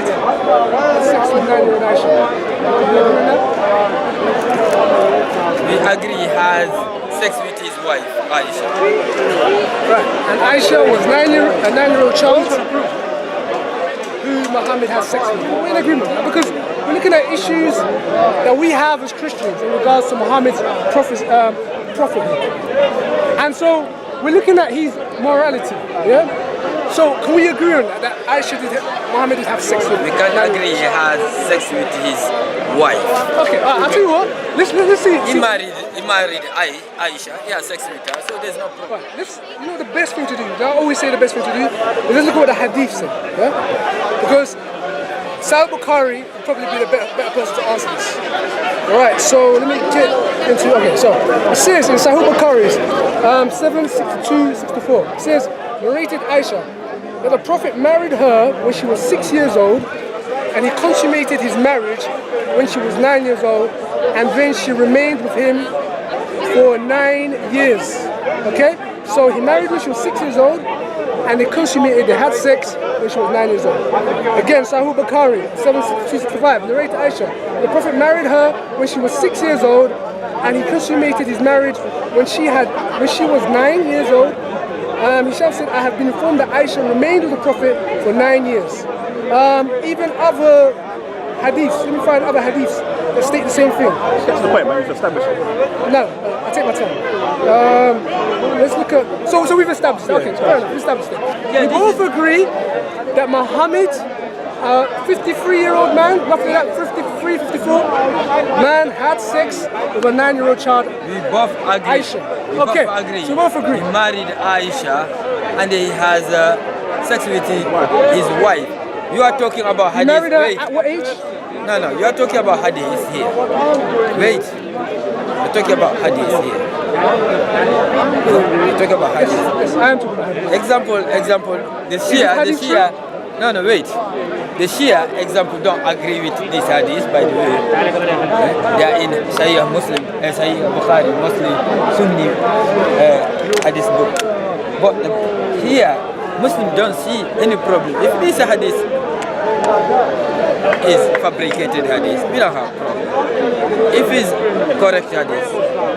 Muhammad had sex with 9-year-old Aisha. Do you agree on that? We agree he has sex with his wife, Aisha. Right. And Aisha was a 9-year-old child who Muhammad has sex with. We're in agreement with that because we're looking at issues that we have as Christians in regards to Muhammad's prophethood. And so we're looking at his morality, yeah? So can we agree on that Muhammad did have sex with? We can agree he has sex with his wife. Okay, I'll tell you what. Let's see. He married Aisha. He has sex with her, so there's no problem. Right, you know the best thing to do. I always say the best thing to do. But let's look at what the hadith say. Yeah? Because Sahih Bukhari would probably be the better person to answer this. All right. So let me get into. Okay. So it says in Sahih Bukhari 762-64. It says narrated Aisha that the Prophet married her when she was 6 years old, and he consummated his marriage when she was 9 years old, and then she remained with him for 9 years. Okay? So he married when she was 6 years old, and they had sex when she was 9 years old. Again, Sahih Bukhari 762-65, narrated Aisha. The Prophet married her when she was 6 years old, and he consummated his marriage when she was 9 years old. Hisham said, I have been informed that Aisha remained with the Prophet for 9 years. Even other hadiths, let me find other hadiths that state the same thing. That's the point, man. You've established it. No, I take my time. Let's look at. So we've established it. Okay, fair enough. We've established it. We both agree that Muhammad, 53-year-old man, roughly that 53, 54, man had sex with a 9-year-old child. We both agree. Aisha. Both agree. So we both agree. He married Aisha, and he has sex with his wife. You are talking about hadith. You married her Wait. at what age? No, you are talking about hadith here. Wait. You're talking about hadith here. You're talking about hadith. Yes, I am talking about hadith. Example. The Shia. No, wait. The Shia, example, don't agree with this hadith, by the way. They are in Sahih Muslim, Sahih Bukhari, Muslim, Sunni hadith book. But here, Muslims don't see any problem. If this hadith is fabricated hadith, we don't have problem. If it's correct hadith,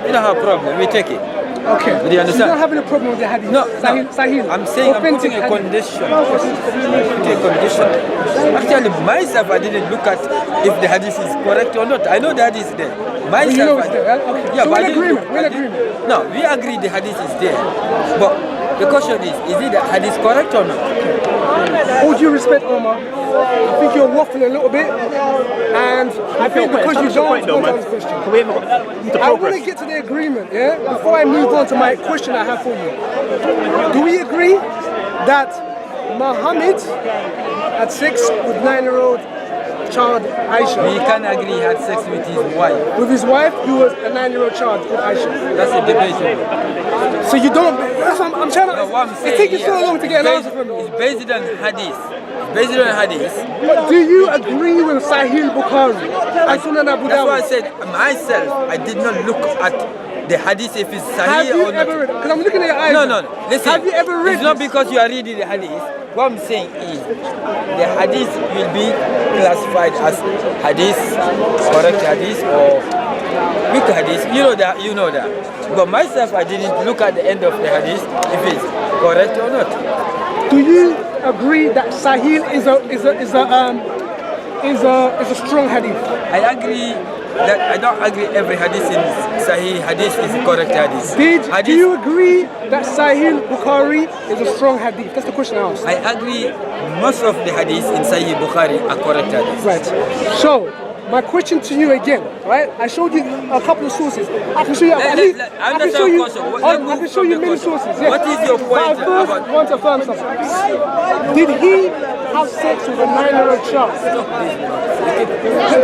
we don't have problem. We take it. Okay. Do you understand? So you don't have any problem with the hadith? No. Sahih. I'm saying I'm putting a condition. Actually, myself, I didn't look at if the hadith is correct or not. I know the hadith is there. Myself, you know it's there, right? Okay. Yeah, so but we're in agreement. No, we agree the hadith is there. But the question is it the hadith correct or not? All due respect, Omar, I think you're waffling a little bit, and I think because you don't want to answer the question. I want to get to the agreement, yeah? Before I move on to my question I have for you. Do we agree that Muhammad had sex with 9-year-old child Aisha? We can agree he had sex with his wife. With his wife, who was a 9-year-old child called Aisha. That's a debate. So you don't, that's what I'm trying to, it's taking so long to get an answer from me. It's based on hadith. But do you agree with Sahih Bukhari? That's why I said myself, I did not look at the hadith if it's Sahih or not. Because I'm looking at your eyes. No. Listen. Have you ever read It's not because you are reading the hadith. What I'm saying is, the hadith will be classified as hadith, correct hadith, or weak hadith. You know that. But myself, I didn't look at the end of the hadith if it's correct or not. Do you agree that Sahih is a strong hadith? I agree that I don't agree every hadith in Sahih hadith is correct hadith. Do you agree that Sahih Bukhari is a strong hadith? That's the question I asked. I agree most of the hadith in Sahih Bukhari are correct hadith. Right. So my question to you again, right? I showed you a couple of sources. I can show you. I can show you many sources. Yes. What is your point? But I first want to affirm something. Did he have sex with a 9-year-old child?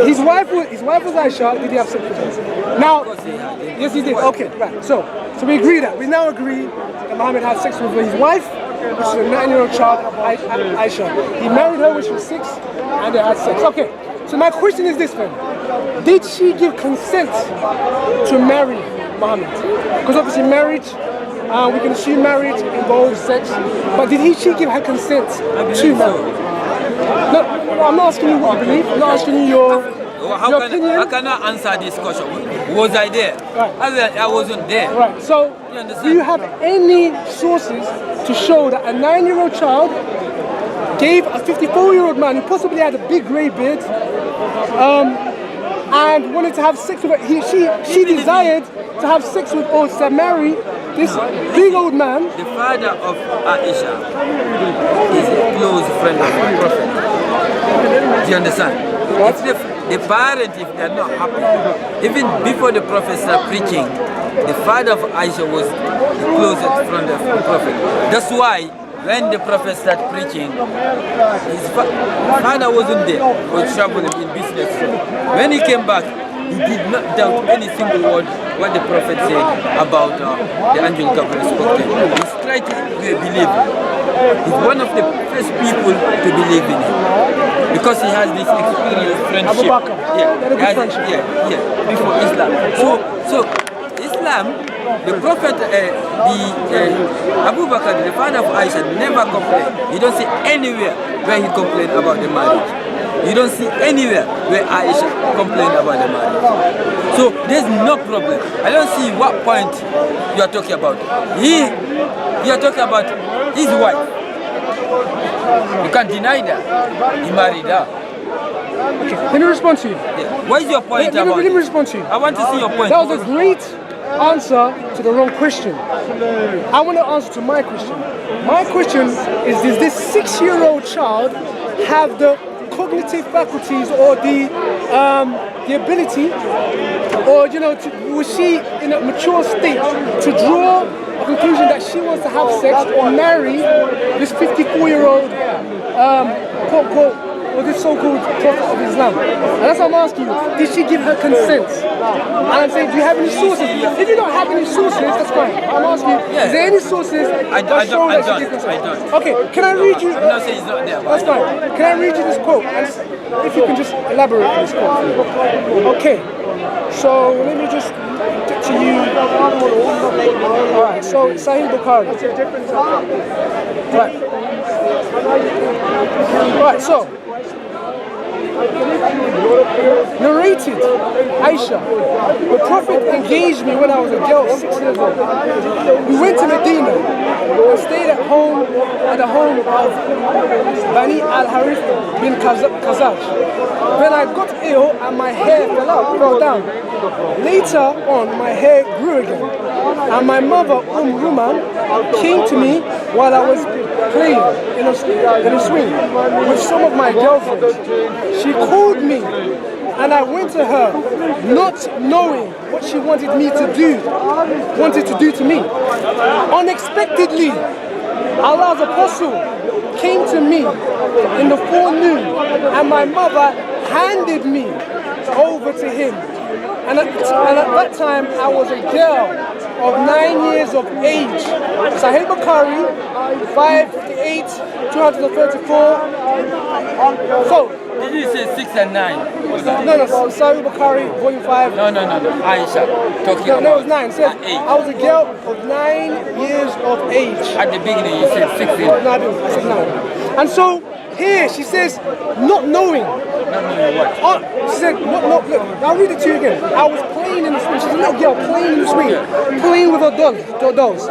His wife was Aisha. Did he have sex with her? Now, yes, he did. Okay, right. So we agree that we now agree that Muhammad had sex with his wife, which is a 9-year-old child, Aisha. He married her when she was 6, and they had sex. Okay. So my question is this then. Did she give consent to marry Muhammad? Because obviously marriage, we can assume marriage involves sex, but did she give her consent to marry? No, I'm not asking you what you believe. I'm not asking you your opinion. How can I answer this question? Was I there? Right. I wasn't there. Right. So, You understand? do you have any sources to show that a 9-year-old child gave a 54-year-old man who possibly had a big grey beard and wanted to have sex with her? She desired to have sex with or to marry this big old man. The father of Aisha is a close friend of the Prophet. Do you understand? If the parent, if they're not happy, even before the Prophet started preaching, the father of Aisha was the closest friend of the Prophet. That's why when the Prophet started preaching, his father wasn't there, he was traveling in business. When he came back, he did not doubt any single word what the Prophet said about the angel Gabriel spoke to him. He tried to believe. He's one of the first people to believe in him because he has this experience, friendship. Before Islam. So Islam, the Prophet, Abu Bakr, the father of Aisha, never complained. You don't see anywhere where he complained about the marriage. You don't see anywhere where Aisha complained about the marriage. So there's no problem. I don't see what point you are talking about. You are talking about his wife. You can't deny that. He married her. Okay, let me respond to you. Yeah. What is your point about Let me it? respond to you. I want to see your point. That was a great answer to the wrong question. I want to answer to my question. My question is, does this 6-year-old child have the cognitive faculties or the ability, or was she in a mature state to draw a conclusion that she wants to have sex or marry this 54-year-old quote-unquote, or this so-called prophet of Islam? And that's what I'm asking you. Did she give her consent? And I'm saying, do you have any sources? If you don't have any sources, that's fine. I'm asking you, is there any sources that show that she gave consent? I don't. Okay, can I read you? I'm not saying it's not there. That's fine. Can I read you this quote? And if you can just elaborate on this quote. Okay, so let me just get to you. Alright, so Sahih Bukhari. Right, so narrated Aisha, the Prophet engaged me when I was a girl, 6 years old. We went to Medina and stayed at the home of Bani al-Harith bin Khazaj. Then I got ill and my hair fell down. Later on, my hair grew again. And my mother, Ruman, came to me while I was playing in a swing with some of my girlfriends. She called me and I went to her, not knowing what she wanted to do to me. Unexpectedly, Allah's apostle came to me in the forenoon and my mother handed me over to him. And at that time, I was a girl of 9 years of age. Sahih Bukhari, 558, 234. So, did you say 6 and 9? No, Sahih Bukhari, volume 5. No. Aisha, talking about. No, it was 9. It said, I was a girl of 9 years of age. At the beginning, you said 6. No, I didn't. I said 9. And so, here she says, not knowing. What? She said, look, I'll read it to you again. I was playing in the swing. She's a little girl playing in the swing, playing with her dolls.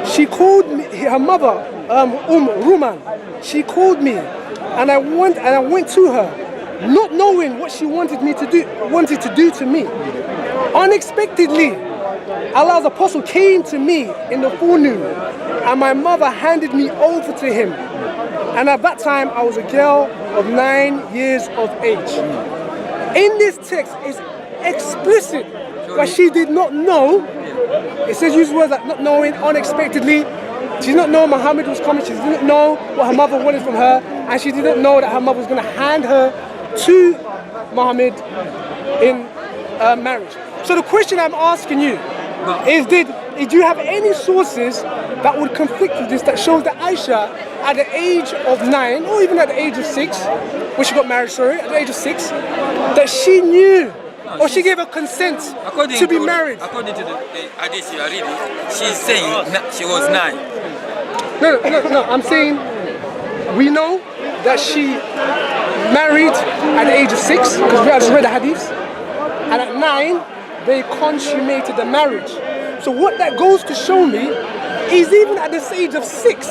She called me, her mother, Ruman. She called me, and I went to her, not knowing what she wanted to do to me. Unexpectedly, Allah's apostle came to me in the forenoon, and my mother handed me over to him. And at that time, I was a girl of 9 years of age. In this text, it's explicit that she did not know. It says use words like not knowing, unexpectedly. She did not know Muhammad was coming. She didn't know what her mother wanted from her. And she didn't know that her mother was going to hand her to Muhammad in marriage. So the question I'm asking you is, do you have any sources that would conflict with this, that shows that Aisha, at the age of 9, or even at the age of 6, when she got married, at the age of 6, that she knew, or she gave her consent to be married? According to the hadith you are reading, she's saying she was 9. No, I'm saying, we know that she married at the age of 6, because I just read the hadiths, and at 9 they consummated the marriage. So what that goes to show me is even at this age of 6,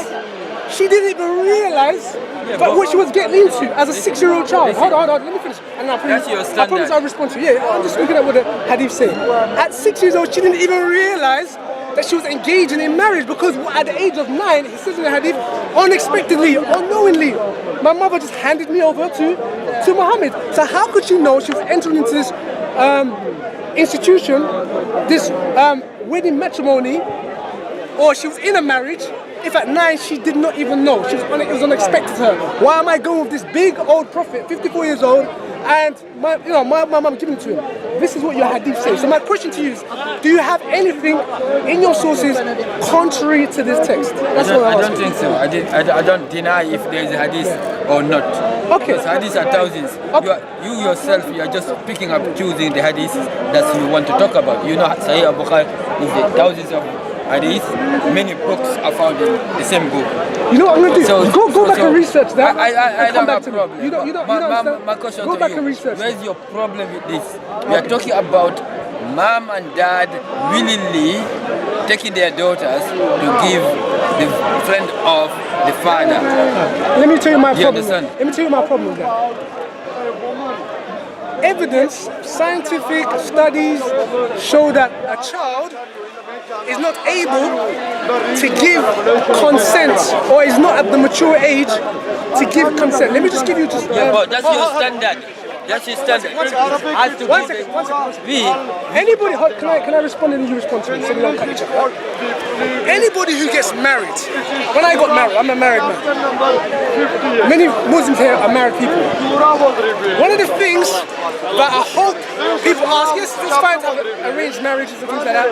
she didn't even realize what she was getting into as a 6-year-old child. Hold on, let me finish. And I promise I'll respond to you. Yeah, I'm just looking at what the hadith say. At 6 years old, she didn't even realize that she was engaging in marriage, because at the age of 9, he says in the hadith, unexpectedly, unknowingly, my mother just handed me over to Muhammad. So how could she know she was entering into this institution, this wedding matrimony, or she was in a marriage, if at 9 she did not even know? It was unexpected to her. Why am I going with this big old prophet, 54 years old, and my mum giving it to him? This is what your hadith says. So my question to you is, do you have anything in your sources contrary to this text? That's what I don't think so. I don't deny if there is a hadith or not. Okay. Because hadiths are thousands. Okay. You yourself, you are just picking up, choosing the hadiths that you want to talk about. You know, Sahih Bukhari is the thousands of hadith. Many books are found in the same book. You know what I'm going to do? So, go back and research that. I don't have a problem. You don't understand? My question go to back you, and research. where's your problem with this? We are talking about mom and dad willingly taking their daughters to give the friend of the father. Let me tell you my problem. Understand? Let me tell you my problem with that. Evidence, scientific studies show that a child is not able to give consent, or is not at the mature age to give consent. Let me just give you just... but that's your standard. That's your standard. One second. Anybody, can I respond and you respond to me so we don't cut each other? Anybody who gets married, when I got married, I'm a married man. Many Muslims here are married people. One of the things that I hope people ask, yes, it's fine to have arranged marriages and things like that.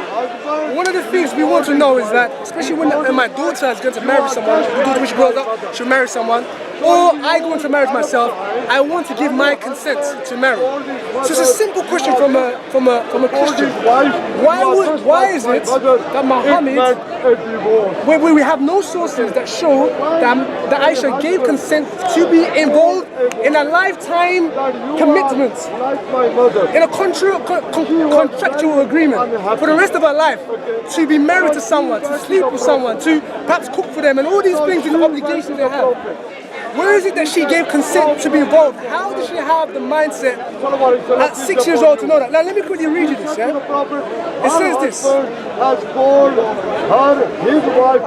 One of the things we want to know is that, especially when my daughter is going to marry someone, when she grows up, she'll marry someone, or I go into marriage myself, I want to give my consent to marry. So it's a simple question from a Christian. Why is it that Muhammad, where we have no sources that show that Aisha gave consent to be involved in a lifetime commitment, in a contractual agreement for the rest of her life, to be married to someone, to sleep with someone, to perhaps cook for them, and all these things, these obligations they have? Where is it that she gave consent to be involved? How does she have the mindset at 6 years old to know that? Now let me quickly read you this, yeah? It says this.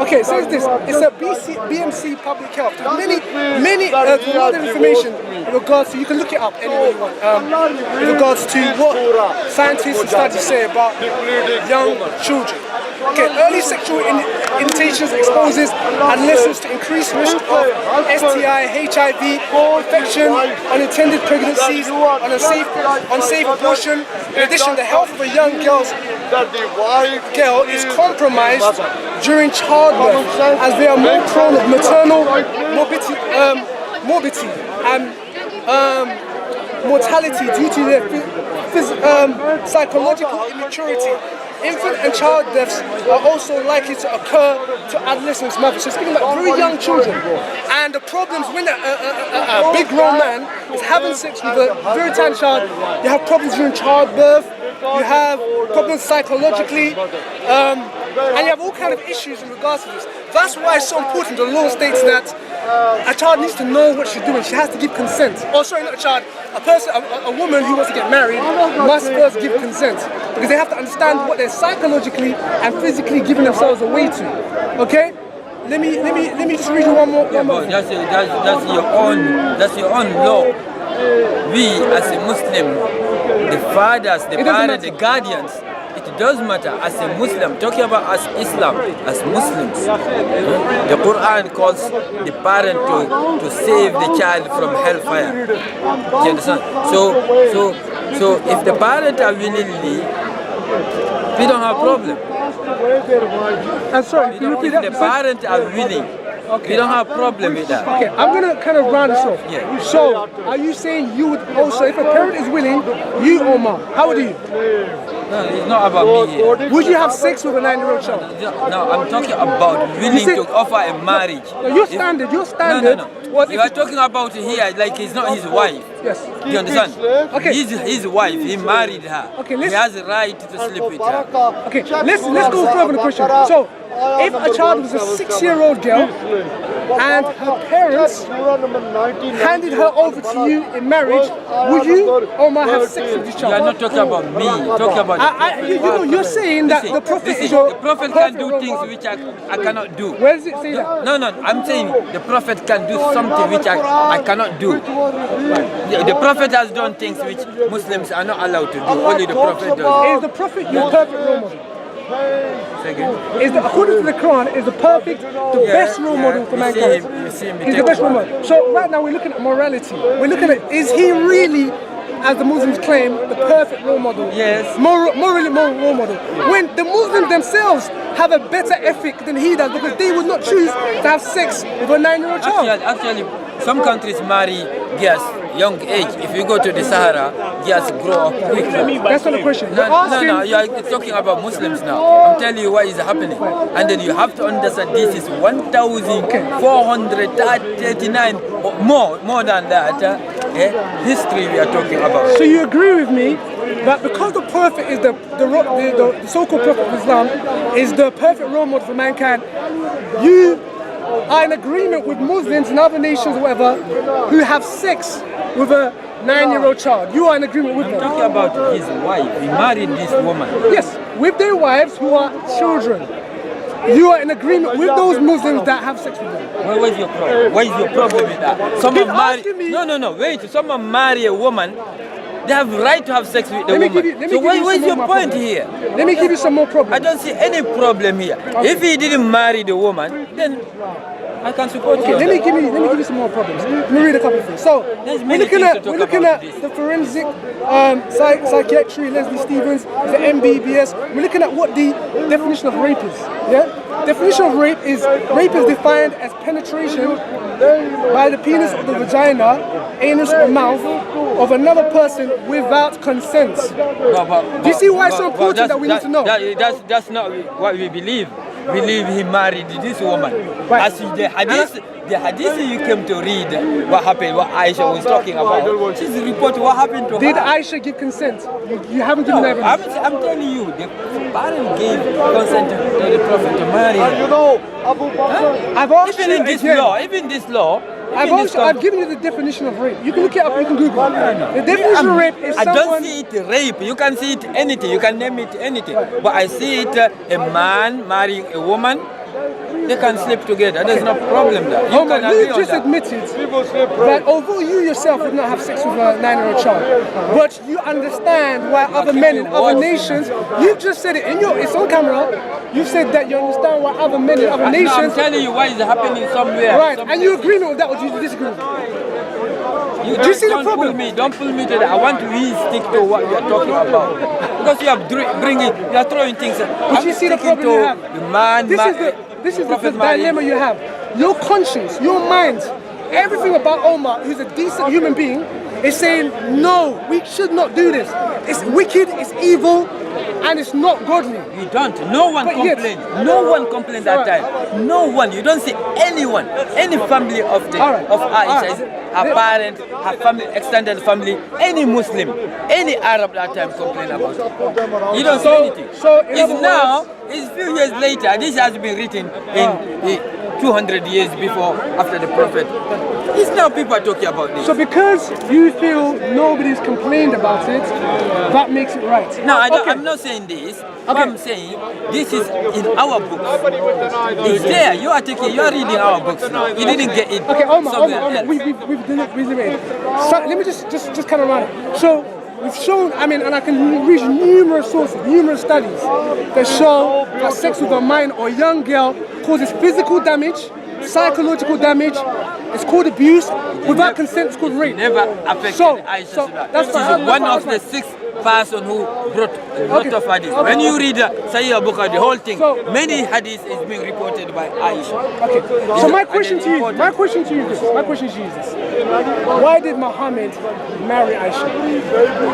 Okay, it says this. It's a BMC Public Health. There's many other information in regards to, you can look it up anywhere you want, in regards to what scientists and studies say about young children. Okay, early sexual irritations exposes adolescents to increased risk of STI, HIV, infection, unintended pregnancies, unsafe abortion. In addition, the health of a young girl is compromised during childbirth, as they are more prone of maternal morbidity and mortality due to their psychological immaturity. Infant and child deaths are also likely to occur to adolescents' mothers. So speaking about very young children, and the problems when a big grown man is having sex with a very tiny child, you have problems during childbirth, you have problems psychologically, and you have all kinds of issues in regards to this. That's why it's so important. The law states that a child needs to know what she's doing. She has to give consent. Oh, sorry, not a child. A woman who wants to get married must first give consent, because they have to understand what they're psychologically and physically giving themselves away to. Okay? Let me just read you one more. That's your own law. We as a Muslim, the fathers, the parents, the guardians, it does matter. As a Muslim, talking about as Islam, as Muslims, the Quran calls the parent to save the child from hellfire. Do you understand? So if the parents are willingly, we don't have a problem. I'm sorry, if the parents are willing, we don't have a problem with that. Okay, I'm going to kind of round this off. Yeah. So, are you saying you would also, if a parent is willing, you or mom, how would you? No, it's not about me here. Would you have sex with a 9-year-old child? No, I'm talking about willing said- to offer a marriage. No, your standard. No. Was You are talking about here like he's not his wife. Yes. Do you understand? Okay. He's his wife. He married her. Okay, he has the right to sleep with her. Okay, let's go further in the question. So, if a child was a 6-year-old girl and her parents handed her over to you in marriage, would you, Omar, have sex with this You are child? not talking about me. Talking about. You're saying that the Prophet is your the prophet can do perfect things role model. which I cannot do. Where does it say that? No, I'm saying the prophet can do something which I cannot do. The prophet has done things which Muslims are not allowed to do. Only the prophet does. Is the Prophet your perfect role model? Say again? According to the Quran, is the perfect, the best role model for mankind? You see him He's the best role model. So right now we're looking at morality. We're looking at, is he really, as the Muslims claim, the perfect role model? Yes. Morally role model. When the Muslims themselves have a better ethic than he does, because they would not choose to have sex with a 9-year-old child. Actually, some countries marry girls young age. If you go to the Sahara, girls grow up quickly. That's not the question. We're No, asking, you are talking about Muslims now. I'm telling you what is happening. And then you have to understand this is 1,439 or more than that. History we are talking about. So you agree with me that because the Prophet is the so-called Prophet of Islam is the perfect role model for mankind, you are in agreement with Muslims in other nations or whatever who have sex with a 9-year-old child. You are in agreement with them. Talking about his wife. He married this woman. Yes, with their wives who are children. You are in agreement with those Muslims that have sex with them. What is your problem? What is your problem with that? Someone Keep marry. asking me. No. Wait. Someone marry a woman. They have right to have sex with the woman. So what is your point here? Let me give you some more problems. I don't see any problem here. If he didn't marry the woman, then I can support Okay, you. let me give you some more problems. Let me read a couple of things. So There's we're many looking things at to talk about this. the forensic psychiatry, Leslie Stevens, the MBBS. We're looking at what the definition of rape is. Yeah, definition of rape is defined as penetration by the penis or the vagina, anus or mouth of another person without consent. Do you see why it's so important that we need to know? That's not what we believe. We believe he married this woman. Right. As the hadith you came to read, what happened, what Aisha was talking about, she's reporting what happened to Did her. Aisha give consent? You haven't given No, evidence. I'm telling you, the parent gave consent to the Prophet to marry her. I've asked Even you in this again. law, even this law, I've given you the definition of rape. You can look it up, you can Google it. The definition of rape is I someone... don't see it rape. You can see it anything. You can name it anything. But I see it a man marrying a woman. They can sleep together. There's no problem there. You Omar, can agree you on just that. admitted that although you yourself would not have sex with a 9-year-old child, but you understand why other men in other nations, you've just said it, it's on camera, you said that you understand why other men in other No, I'm nations... telling you what is happening somewhere. Right, and you agree with that or do you disagree? You Do you see the don't problem? Don't pull me to that. I want to really stick to what you are talking about. Because you are you are throwing things. But you see the problem you have. The man, This is the Prophet married. dilemma you have. Your conscience, your mind, everything about Omar, who's a decent human being, is saying, no, we should not do this. It's wicked, it's evil, and it's not godly. You don't. No one But yet- complained. No one complained that time. No one. You don't see anyone, any family of Alright. Aisha, Alright. her parents, her family, extended family, any Muslim, any Arab that time complain about it. You don't see anything. So, in other It's now, it's few years later. This has been written in 200 years before, after the Prophet. It's now people are talking about this. So because you feel nobody's complained about it, that makes it right. No, Okay. I'm not saying this. What I'm saying, this is in our books. It's there. You are reading our books now. You didn't get it Okay, Omar, somewhere else. we've done it. So let me just kind of run it. So we've shown, and I can read numerous sources, numerous studies that show that sex with a minor or young girl causes physical damage, psychological damage. It's called abuse. Without consent, it's called rape. Never affected So Aisha that's This is one of the 6 person who brought a lot of hadith. When you read Sahih Bukhari, the whole thing, many hadith is being reported by Aisha. Okay. So my question to you is this. Why did Muhammad marry Aisha?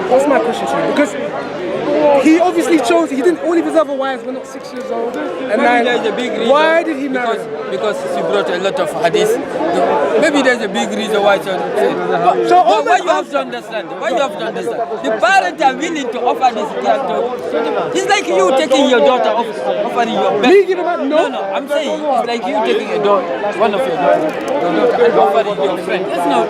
That's my question to you. Because he obviously chose, he didn't, all of his other wives were not 6 years old and 9. There's a big reason. Why did he marry her? Because she brought a lot of hadith. Maybe there's a big reason why she said. So why you have to understand? The parents are willing to offer this girl to. It's like you taking your daughter offering your best. Me giving her, no. No, I'm saying it's like you taking a daughter, one of your daughter, and offering your friend. There's no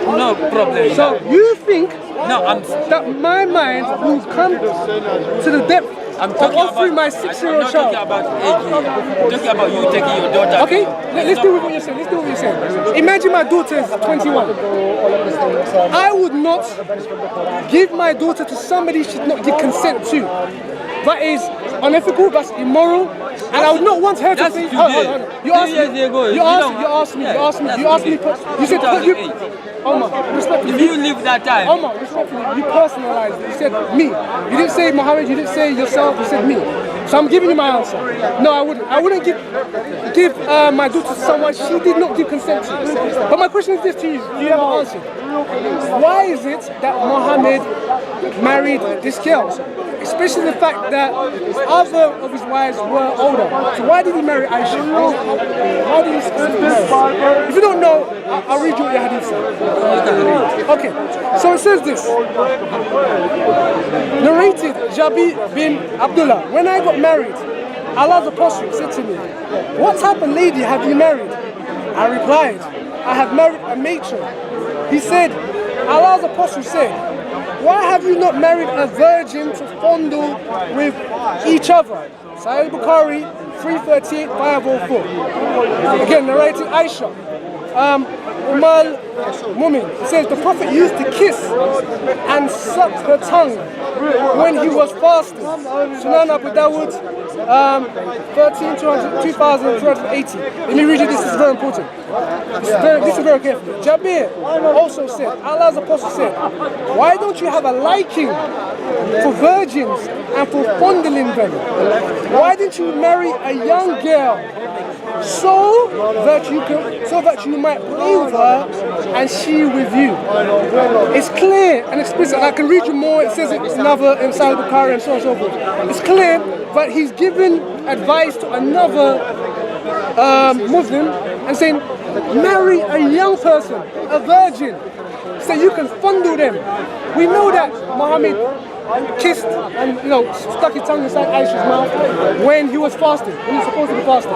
problem. So you think that my mind will come to the depth I'm of talking offering about, my 6-year-old I'm child? not talking about age here. I'm talking about you taking your daughter. Okay, let's do what you're saying. Imagine my daughter is 21. I would not give my daughter to somebody she should not give consent to. That is unethical, that's immoral, and I would not want her to think. Hold on. You asked me. You said, Omar, respectfully. If you live that time. Omar, respectfully, you personalized it. You said me. You didn't say Muhammad, you didn't say yourself, you said me. So I'm giving you my answer. No, I wouldn't. I wouldn't give my daughter to someone she did not give consent to. But my question is this to you. You haven't answered. Why is it that Muhammad married this girl? Especially the fact that other of his wives were older. So why did he marry Aisha? Why did he specifically marry her? If you don't know, I'll read you what your hadith says. Okay, so it says this. Narrated Jabir bin Abdullah. When I got married, Allah's apostle said to me, "What type of lady have you married?" I replied, "I have married a matron." He said, Allah's apostle said, "Why have you not married a virgin to fondle with each other?" Sahih Bukhari 338, 504. Again, narrated Aisha. Umal Mumin. It says the Prophet used to kiss and suck her tongue when he was fasting. Sunan Abu Dawud 2280. Let me read you this, is very important. This is very careful. Jabir also said, Allah's apostle said, "Why don't you have a liking for virgins and for fondling them? Why didn't you marry a young girl so that you might play with her and she with you?" It's clear and explicit. I can read you more. It says it in Sahih Bukhari and so on and so forth. It's clear that he's given advice to another Muslim and saying, marry a young person, a virgin, so you can fondle them. We know that Muhammad kissed and stuck his tongue inside Aisha's mouth when he was fasting, when he was supposed to be fasting.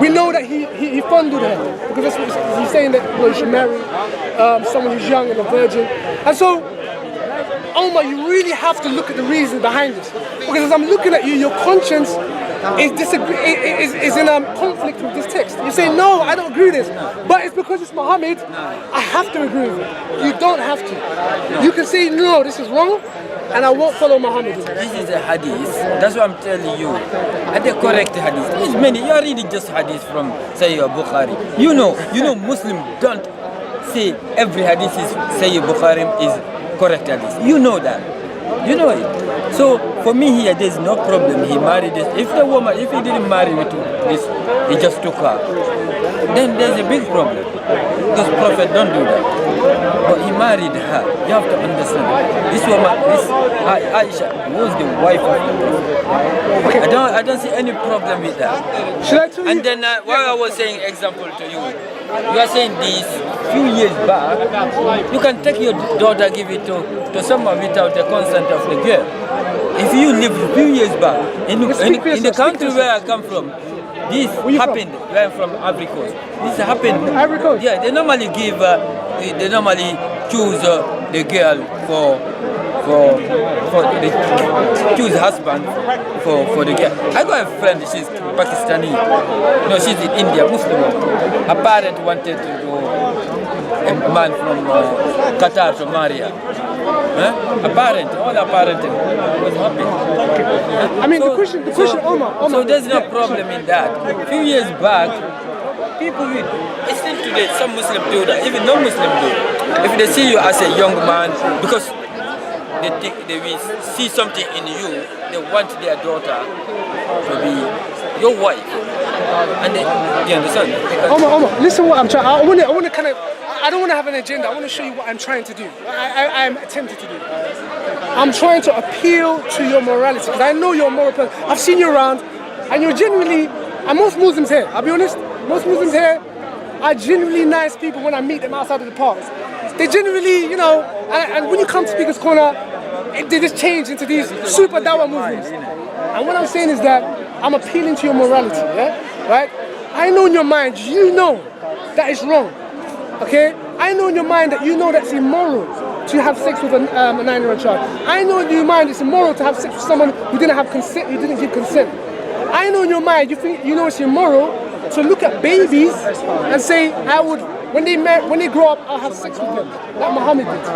We know that he fondled her because that's what he's saying, that you should marry someone who's young and a virgin. And so, Omar, you really have to look at the reason behind this, because as I'm looking at you, your conscience is in a conflict with this text. You say, no, I don't agree with this, but it's because it's Muhammad, I have to agree with it. You don't have to. You can say, no, this is wrong, and I won't follow Muhammad. This is a hadith. That's what I'm telling you. And the correct hadith. There's many. You are reading just hadith from Sahih Bukhari. You know, Muslims don't say every hadith is Sahih Bukhari is correct hadith. You know that. You know it. So for me here, there's no problem. He married this. If the woman, if he didn't marry me to this, he just took her, then there's a big problem. Because Prophet don't do that. But he married her. You have to understand. This woman, Aisha, was the wife of the Prophet. I don't see any problem with that. Should I tell you? And then while I was saying example to you, you are saying this few years back, you can take your daughter, give it to someone without the consent of the girl. If you live a few years back, in the country where I come from, this happened. Where I'm from, Ivory Coast. This happened. Ivory Coast? Yeah, they normally give, they normally choose the girl for the choose husband for the girl. I got a friend, she's Pakistani. No, she's in India, Muslim. Her parent wanted to go, a man from Qatar to marry her. All her parent was happy. I mean, the question, Omar. So there's no problem in that. A few years back, people will, still today, some Muslims do that, even non-Muslims do. If they see you as a young man, because they will see something in you. They want their daughter to be your wife, and they, you understand? Omar, listen what I'm trying. I want to kind of. I don't want to have an agenda. I want to show you what I'm trying to do. I'm attempting to do. I'm trying to appeal to your morality because I know you're a moral person. I've seen you around, and you're genuinely. And most Muslims here, I'll be honest. Most Muslims here are genuinely nice people when I meet them outside of the parks. They genuinely, you know, and when you come to Speaker's Corner, they just change into these super dawah Muslims. And what I'm saying is that I'm appealing to your morality, yeah? Right? I know in your mind, you know that it's wrong, okay? I know in your mind that you know that's immoral to have sex with a 9-year-old child. I know in your mind it's immoral to have sex with someone who didn't have consent, who didn't give consent. I know in your mind, you know it's immoral to look at babies and say, I would, when they grow up, I'll have sex with them, like Muhammad did.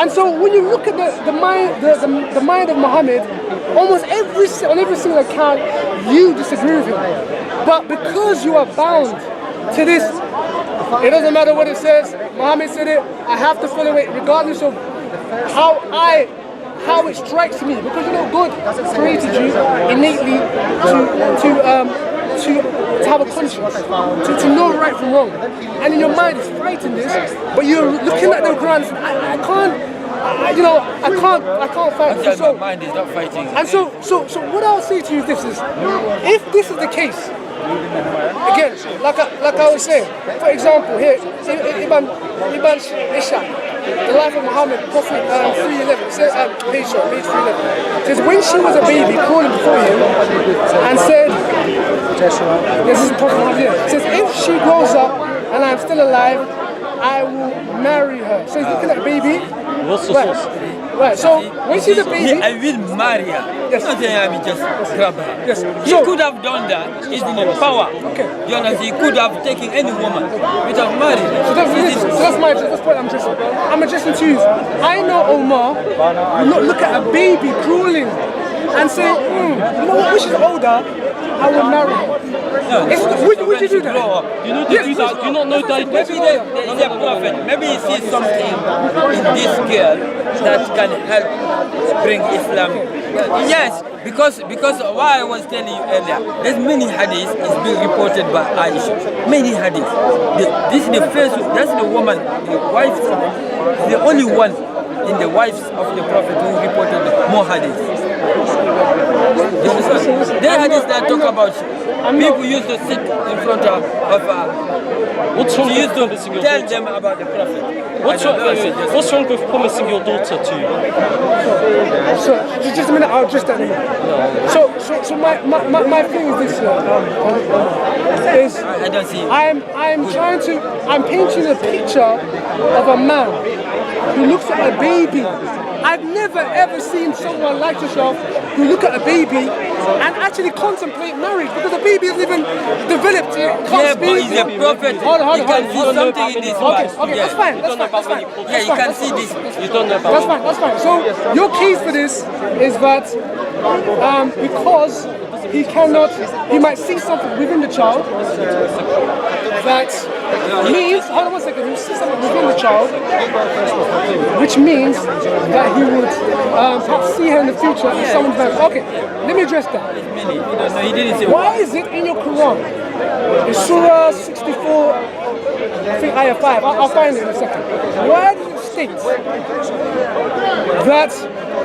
And so when you look at the mind of Muhammad, almost on every single account, you disagree with him. But because you are bound to this, it doesn't matter what it says, Muhammad said it, I have to follow it regardless of how it strikes me, because you know God created you innately to have a conscience, to know right from wrong, and in your mind is fighting this, but you're looking at the Quran and saying, I can't fight this. So, my mind is not fighting. And so what I'll say to you is this: if this is the case, again, like I was saying, for example, here Ibn Ishaq, the life of Muhammad, Prophet 311, says, page 311, says when she was a baby crawling before him and said, this is Prophet Muhammad here, says if she grows up and I'm still alive, I will marry her. So he's looking at a baby. What's the source? Right, so when she's a baby, I will marry her. Yes. Not saying I will just grab her. Yes. He So- could have done that. It's in the power. Okay. You understand? He could have taken any woman without marrying her. So that's what I'm addressing. I'm addressing to you. I know Omar will not look at a baby crawling and say, you know what, when she's older, I will marry her. Would you do that? Grow up. You know they do that. Do you not know that? Maybe there is a prophet. Maybe he sees something in this girl that can help bring Islam. Yes, because what I was telling you earlier, there's many hadiths is being reported by Aisha. Many hadiths. This is the first. That's the woman, the wife, the only one in the wives of the prophet who reported more hadiths. You understand? There are hadiths that talk about people used to sit in front of What's wrong she with used promising to your tell daughter? them about the prophet. What's wrong with promising your daughter to you? So just a minute, I'll address that in a minute. So my thing is this, I don't see. I'm painting a picture of a man who looks at a baby. I've never ever seen someone like yourself who look at a baby and actually contemplate marriage, because the baby isn't even developed yet. Yeah, but he's a prophet. He can see something in this life. Okay, that's fine. That's fine. Yeah, he can see this. You don't know about That's fine. So your case for this is that because he might see something within the child that means, hold on one second, he will see something within the child, which means that he would perhaps see her in the future in someone's life. Okay, let me address that. No, he didn't say. Why is it in your Quran, in Surah 64, I think ayah 5, I'll find it in a second. Why does it state that,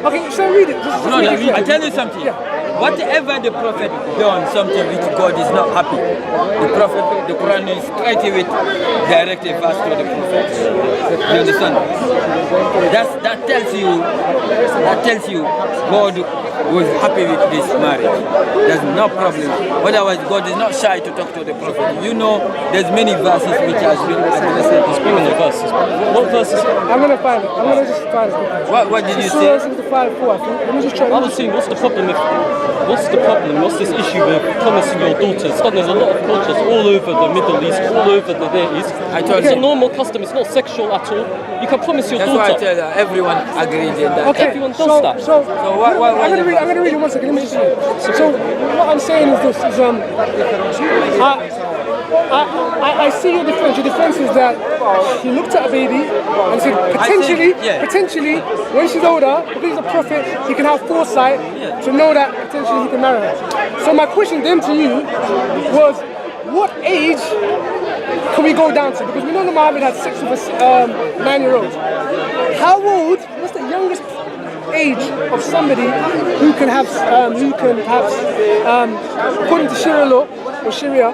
okay, so read it. No, I tell you something. Yeah. Whatever the prophet done something which God is not happy, the Quran is straight away directly fast to the prophet. You understand? That tells you God was happy with this marriage. There's no problem. Otherwise, God is not shy to talk to the prophet. You know, there's many verses which has been addressed. Bring in the verses. What verses? I'm going to find it. I'm going to just find it. What did you Surah say? 65, 4, I think. Let me just try. I was saying, what's the problem? What's this issue with promising your daughter? It's done. There's a lot of cultures all over the Middle East, all over the Near East. I told It's a you. normal custom. It's not sexual at all. You can promise your That's why I daughter. tell you, everyone agreed in that. Okay, Everyone does that. So what I'm going to read it 1 second. Let me just read it. So what I'm saying is this: is I see your defense. Your defense is that he looked at a baby and said potentially, when she's older, because he's a prophet, he can have foresight to know that potentially he can marry her. So my question then to you was, what age can we go down to? Because we know that Muhammad had sex with a 9-year-old. How old? What's the youngest age of somebody who can have, perhaps, according to Sharia law or Sharia,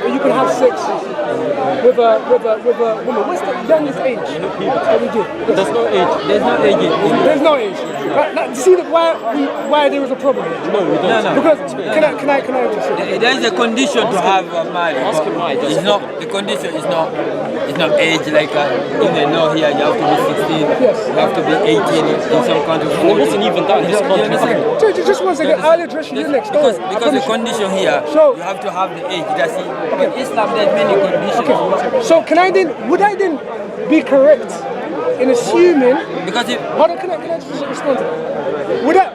you can have sex with a woman? What's the youngest age that we do? There's no age. There's no age. There's no age. Right, you see why there is a problem here? No, we don't. No. Because can I just say? There is a condition to have a marriage. Ask him why. It's not, the condition is not age like in the law here. You have to be 16. Yes. You have to be 18 in some countries. And it wasn't even that in this country. Just one second, I'll address you next. Because the condition here, So- you have to have the age. That's it. In Islam, there's many conditions. Okay. So would I then be correct in assuming? Because if, Hold on, can I just respond to that?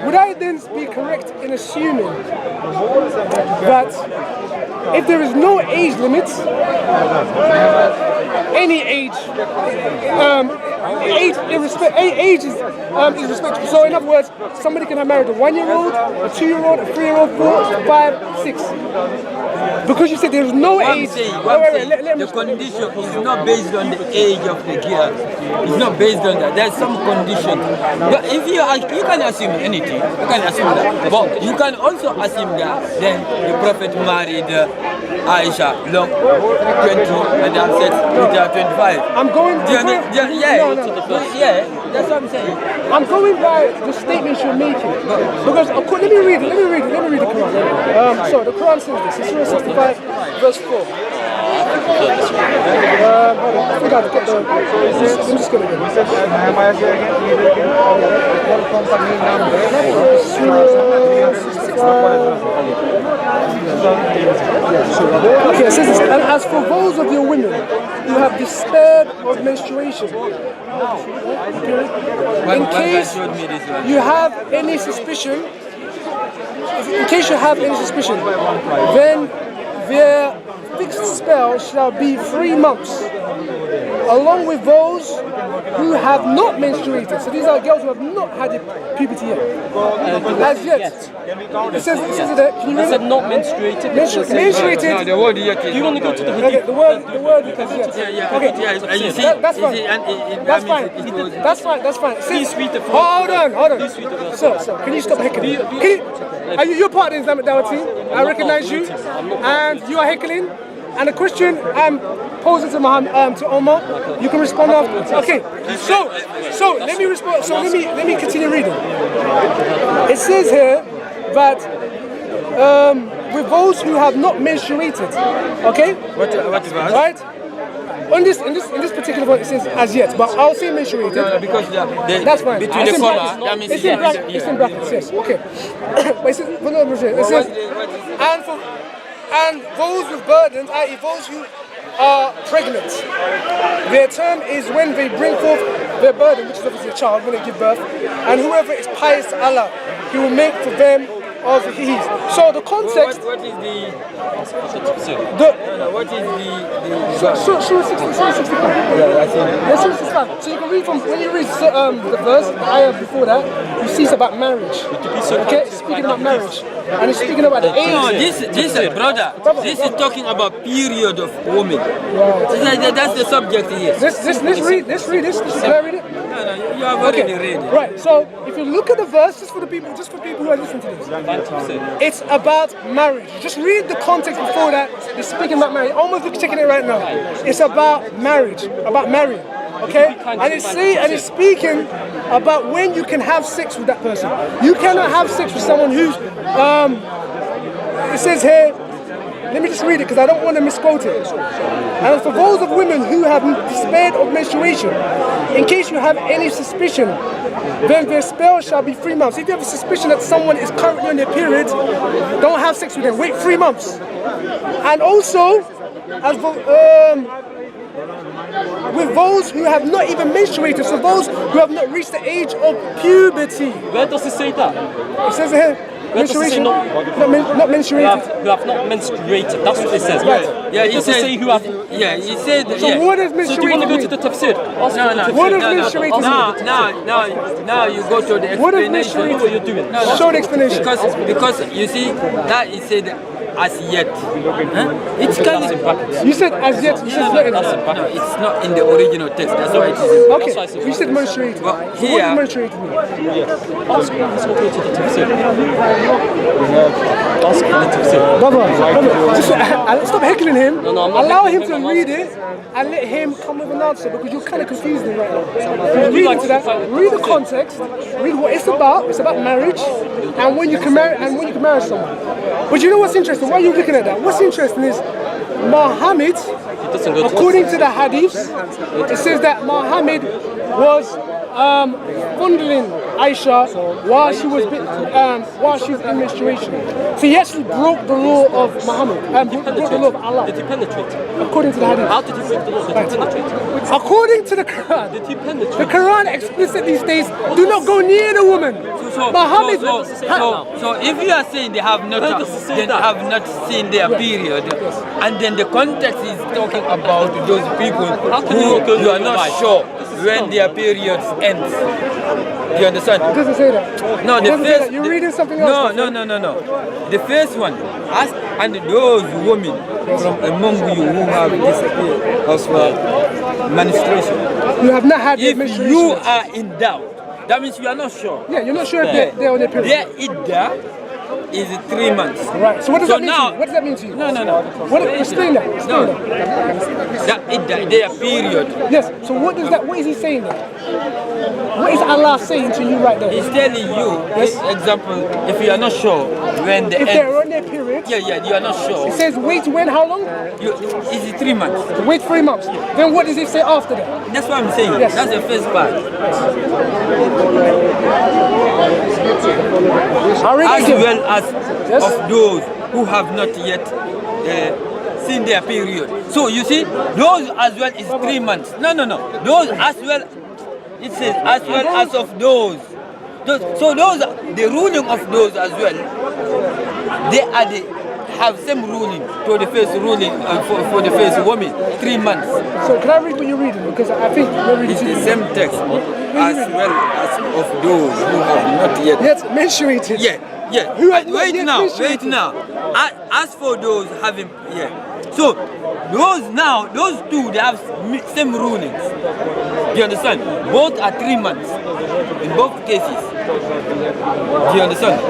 Would I then be correct in assuming that if there is no age limit, any age, age is irrespective. So in other words, somebody can have married a 1-year-old, a 2-year-old, a 3-year-old, 4, 5, 6. Because you said there is no age. the condition is not based on the age of the girl. It's not based on that. There's some condition. But if you can assume anything, you can assume that. But you can also assume that then the Prophet married Aisha long 20 and then sex with her 25. I'm going. Yeah, that's what I'm saying. I'm going by the statements you're making. Because let me read the Quran. So the Quran says this. It's Surah 65, verse 4. Hold on, I think I've got the. I'm just going to get Okay, it says this. And as for those of your women who have despaired of menstruation, in case you have any suspicion, then their fixed spell shall be 3 months, along with those who have not menstruated. So these are girls who have not had puberty yet. As yet. It says that. Can you read it? Not menstruated. Menstruated. No, the word yet Do you want to go to the Okay, hadith? the word because yes. Okay. And you see, That's fine. That's fine. That's fine. It Please says, read the verse. hold on. Please read the verse. So, can you stop heckling? You're part of the Islamic Dawah team. I recognize you, and you are heckling. And the question I'm posing to Omar, you can respond after. Okay. So let me respond. So let me continue reading. It says here that with those who have not menstruated. Okay. what is that? Right. In this particular one, it says as yet, but I'll say menstruated. No, because That's fine. between the comma, that means it's in brackets. It's in brackets. Yes. Okay. But it says, and those with burdens, i.e., those who are pregnant, their term is when they bring forth their burden, which is obviously a child when they give birth, and whoever is pious to Allah, He will make for them of His. So the context. What is the? What is Surah 65. Yeah, Surah 65. So you can read from when you read the verse, the ayah before that, you see it's about marriage. Okay, it's speaking about marriage, and it's speaking about the age. No, this is talking about period of woman. That's the subject here. Let's read this. Can I read it? No, you have already read it. Right. So if you look at the verse, just for people who are listening to this, it's about marriage. Just read the context before that. It's speaking about marriage. Almost look checking it right now. It's about marriage, about marrying. Okay, and it's speaking about when you can have sex with that person. You cannot have sex with someone who's. It says here. Let me just read it because I don't want to misquote it. And for those of women who have despaired of menstruation, in case you have any suspicion, then their spell shall be 3 months. If you have a suspicion that someone is currently on their period, don't have sex with them. Wait 3 months. And also, as for with those who have not even menstruated, so those who have not reached the age of puberty. Where does it say that? It says it here. Where does it say Menstruation, not not menstruated. who have not menstruated? That's what it says. Yeah, It he doesn't said, say who have. Yeah, he said. So yeah. what does So do you want to go to menstruated the mean? tafsir? Ask No, the no. tafsir. What does no, no. menstruated mean? Now you go to the What does explanation. menstruated What you're doing. No, no. Show the explanation. Because you see that he said as yet. Huh? It's kind That's in of brackets. You said as yet, you said not in That's there. in no, brackets. it's not in the original text. That's why it is. Okay, That's why I said you said menstruated. So Well, what here- does menstruated mean? Ask go to the tafsir. Ask the tafsir. Brother, just, stop heckling him. No, I'm not Allow heckling him to him, I'm read it and let him come with an answer because you're kind of confusing him right now. you Read like into to that. find the Read the context. Read what it's about. It's about marriage and when you can marry someone. But you know what's interesting? Why are you looking at that? What's interesting is Muhammad, It doesn't go to according to the hadiths, it says that Muhammad was fondling Aisha while she was in menstruation. So he actually broke the law of Muhammad, broke the law of Allah, Did he penetrate? according to the hadith. How did he break the law? Did he penetrate? According to the Quran, Did he the penetrate? Quran explicitly states, do not go near the woman. Muhammad, So if you are saying they have not, Where does it say they that? have not seen their period, and then the context is talking about those people can you not go who you are to your not wife? sure This is when dumb. their periods ends. Do you understand? It doesn't say that. No, It the doesn't say first. that. You're reading something else. No. The first one, ask, and those women from among you who have disappeared of menstruation. You have not had If menstruation. you are in doubt, that means you are not sure. Yeah, you're not sure if they're on their period. Their idda is 3 months. Right. So what does So that mean now- to you? What does that mean to you? No. What, explain that. Explain No. that. That idda, their period. Yes. So what does that? What is he saying there? What is Allah saying to you right there? He's telling you, example, if you are not sure when the If end. they're on their period, Yeah, you are not sure. it says wait when? How long? Is it 3 months? Wait 3 months. Then what does it say after that? That's what I'm saying. Yes. That's the first part. I'll read As it again. well as Yes. of those who have not yet seen their period. So you see, those as well is 3 months. No. Those as well, it says as well as of those. So those, the ruling of those as well, they are have same ruling to the first ruling for the first woman, 3 months. So can I read what you're reading? Because I think you're reading It's too. the same text as well as of those who have not yet. Yet menstruated. Yeah. Who have not Wait yet now. menstruated. As for those having, so those now, those two, they have same rulings. Do you understand? Both are 3 months in both cases. Do you understand?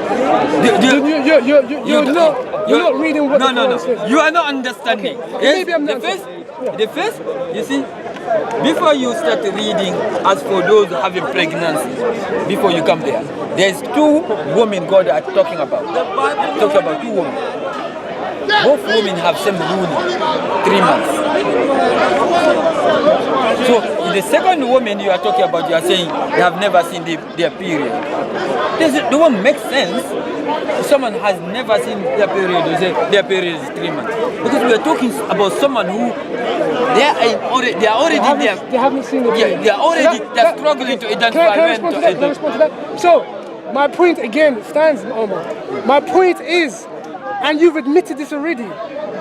You're not reading what the No. Quran says. You are not understanding. Okay. Maybe I'm not. The first, you see, before you start reading, as for those having pregnancy, before you come there's 2 women God are talking about. Talking about 2 women. Both women have same ruling, 3 months. So the second woman you are talking about, you are saying they have never seen their period. The one makes sense. If someone has never seen their period, you say their period is 3 months. Because we are talking about someone who they are already there. They haven't seen it. Yeah, they are already they're struggling to identify Can I when respond to to that? Can I enter. respond to that? So, my point again stands, Omar. My point is, and you've admitted this already,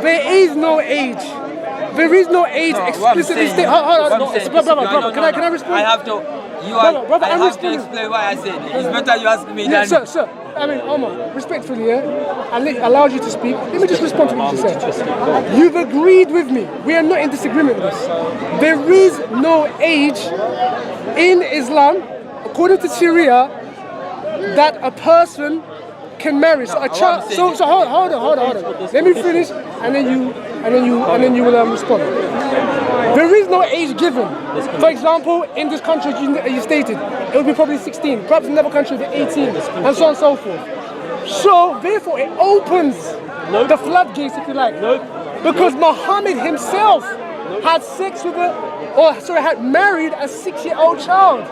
there is no age. There is no age explicitly stated. Brother, can I respond? I have to. Brother, I I'm have to responding. explain why I said it. It's better you ask me Yeah, than. sir. I mean, Omar, respectfully, I allowed you to speak. Let me just respond to what you just said. You've agreed with me. We are not in disagreement with this. There is no age in Islam, according to Sharia, that a person can marry. So a child. So hold on. Let me finish, and then you will respond. There is no age given. For example, in this country, you stated, it would be probably 16. Perhaps in another country, it would be 18, and so on and so forth. So, therefore, it opens the floodgates, if you like. Because Muhammad himself had sex with had married a 6-year-old child.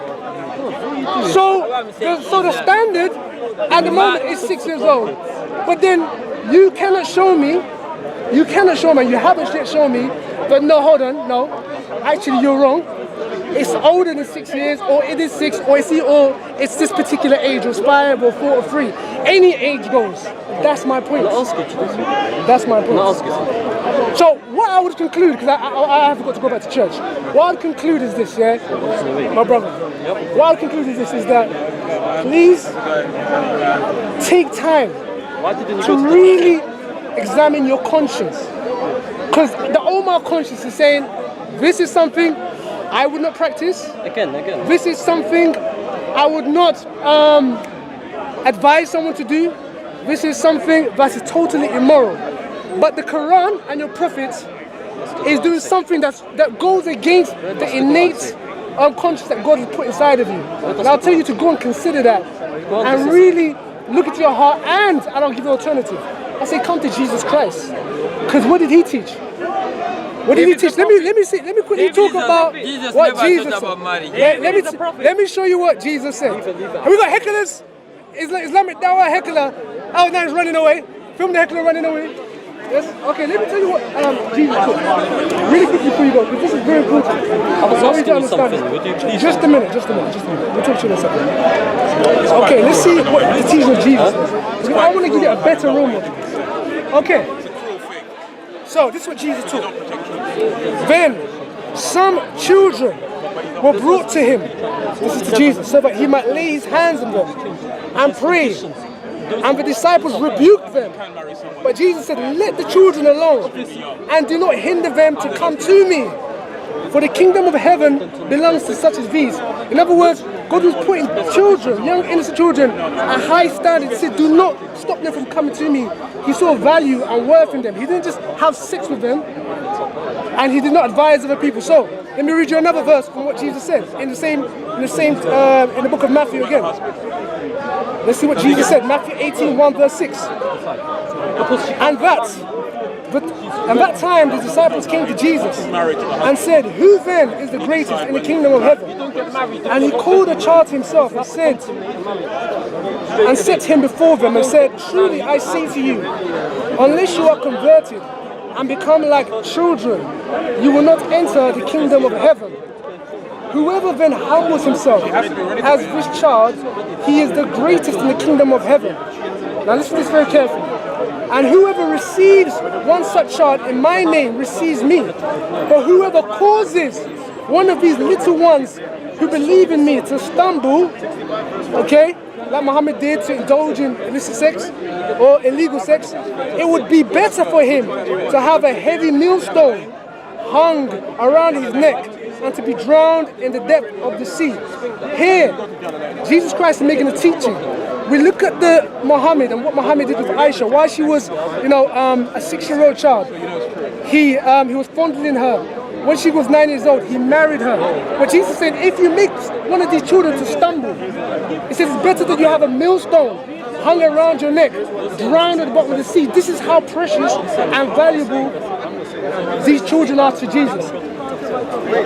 So the standard at the moment is 6 years old. But then you cannot show me, you haven't yet shown me, but no, hold on, no. actually you're wrong. It's older than 6 years, or it is 6, or it's this particular age, or it's 5 or 4 or 3. Any age goes. That's my point. That's my point. So what I would conclude, because I have got to go back to church. What I would conclude is this, yeah, my brother. What I would conclude is this: is that please take time to really examine your conscience, because the Omar conscience is saying, this is something I would not practice. Again. This is something I would not advise someone to do. This is something that is totally immoral. But the Quran and your prophets is doing something that goes against the innate conscience that God has put inside of you. And I'll tell you to go and consider that and really look into your heart, and I don't give you an alternative. I say come to Jesus Christ. Because what did he teach? What did he teach? Let me quickly talk about what Jesus said. Let me show you what Jesus said. And we got hecklers, Islamic Dawah heckler. Oh, now he's running away. Film the heckler running away. Yes. Okay, let me tell you what Jesus taught. Really quickly before you go, because this is very important. I was asking you something. Would you please? Just a minute. We'll talk to you in a second. Okay, let's see what the teaching of Jesus is. I want to give you a better role model. Okay. So this is what Jesus taught. Then some children were brought to him. This is to Jesus, so that he might lay his hands on them and pray. And the disciples rebuked them. But Jesus said, let the children alone and do not hinder them to come to me. For the kingdom of heaven belongs to such as these. In other words, God was putting children, young innocent children, at high standards. He said, do not stop them from coming to me. He saw value and worth in them. He didn't just have sex with them, and he did not advise other people. So let me read you another verse from what Jesus said in the book of Matthew again. Let's see what Jesus said. Matthew 18:1 verse 6. And that time the disciples came to Jesus and said, who then is the greatest in the kingdom of heaven? And he called a child to himself and set him before them and said, truly I say to you, unless you are converted and become like children, you will not enter the kingdom of heaven. Whoever then humbles himself as this child, he is the greatest in the kingdom of heaven. Now listen to this very carefully. And whoever receives one such child in my name receives me. But whoever causes one of these little ones who believe in me to stumble, okay, like Muhammad did, to indulge in illicit sex or illegal sex, it would be better for him to have a heavy millstone hung around his neck and to be drowned in the depth of the sea. Here, Jesus Christ is making a teaching. We look at the Muhammad and what Muhammad did with Aisha. While she was, a 6-year-old child, he was fondling her. When she was 9 years old, he married her. But Jesus said, if you make one of these children to stumble, he says it's better that you have a millstone hung around your neck, drowned at the bottom of the sea. This is how precious and valuable these children are to Jesus.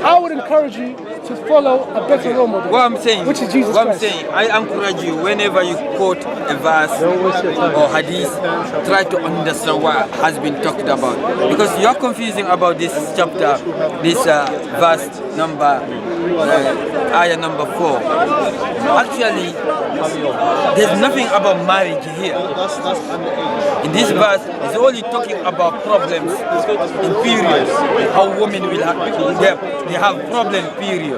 I would encourage you to follow a better role model. What I'm saying, which is Jesus Christ. I encourage you, whenever you quote a verse or hadith, try to understand what has been talked about. Because you're confusing about this chapter, this verse number, ayah number 4. Actually, there's nothing about marriage here. In this verse, it's only talking about problems in periods. How women will have, they have problem period.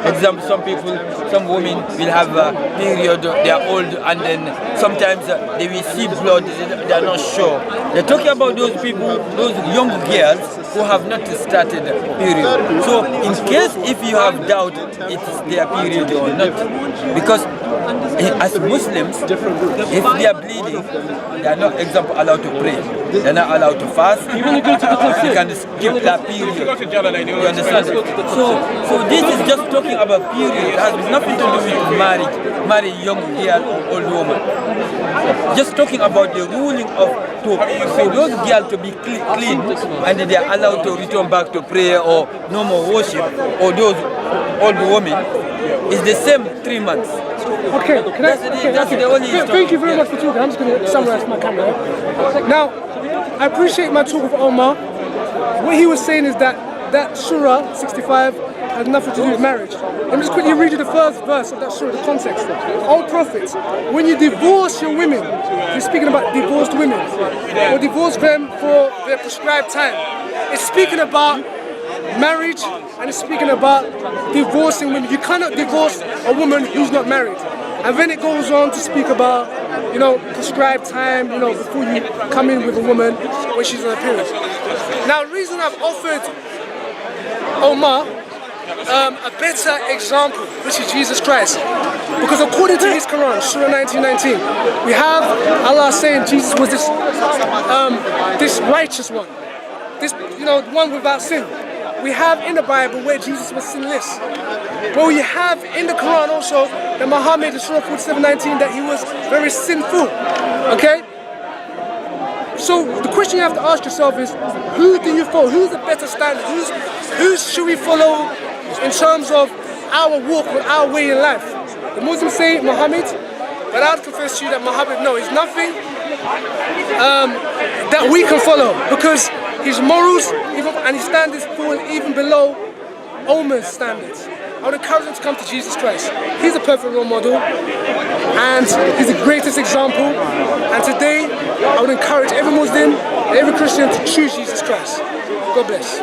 Example, some women will have a period, they are old, and then sometimes they will see blood, they are not sure. They're talking about those people, those young girls who have not started period. So in case if you have doubt it's their period or not, because as Muslims, if they are bleeding, they are not, example, allowed to pray. They are not allowed to fast. They can skip that period. You understand? So this is just talking about period. It has nothing to do with marry young girl or old woman. Just talking about the ruling of for those girls to be clean and they are allowed to return back to prayer or no more worship, or those old women, is the same 3 months. Okay, thank you very much for talking. I'm just going to summarize my camera. Now, I appreciate my talk with Omar. What he was saying is that that surah 65 has nothing to do with marriage. Let me just quickly read you the first verse of that surah, the context. O Prophet, when you divorce your women, you're speaking about divorced women, or divorce them for their prescribed time. It's speaking about marriage, and it's speaking about divorcing women. You cannot divorce a woman who's not married. And then it goes on to speak about, you know, prescribed time, you know, before you come in with a woman when she's on a period. Now, the reason I've offered Omar a better example, which is Jesus Christ, because according to his Quran, Surah 19:19, we have Allah saying Jesus was this righteous one, this, you know, one without sin. We have in the Bible where Jesus was sinless. Well, we have in the Quran also that Muhammad in Surah 47:19 that he was very sinful. Okay? So the question you have to ask yourself is, who do you follow? Who's the better standard? Who should we follow in terms of our walk, our way in life? The Muslims say Muhammad, but I'll confess to you that Muhammad, no, is nothing that we can follow, because his morals and his standards fall even below Omar's standards. I would encourage them to come to Jesus Christ. He's a perfect role model, and he's the greatest example. And today, I would encourage every Muslim and every Christian to choose Jesus Christ. God bless.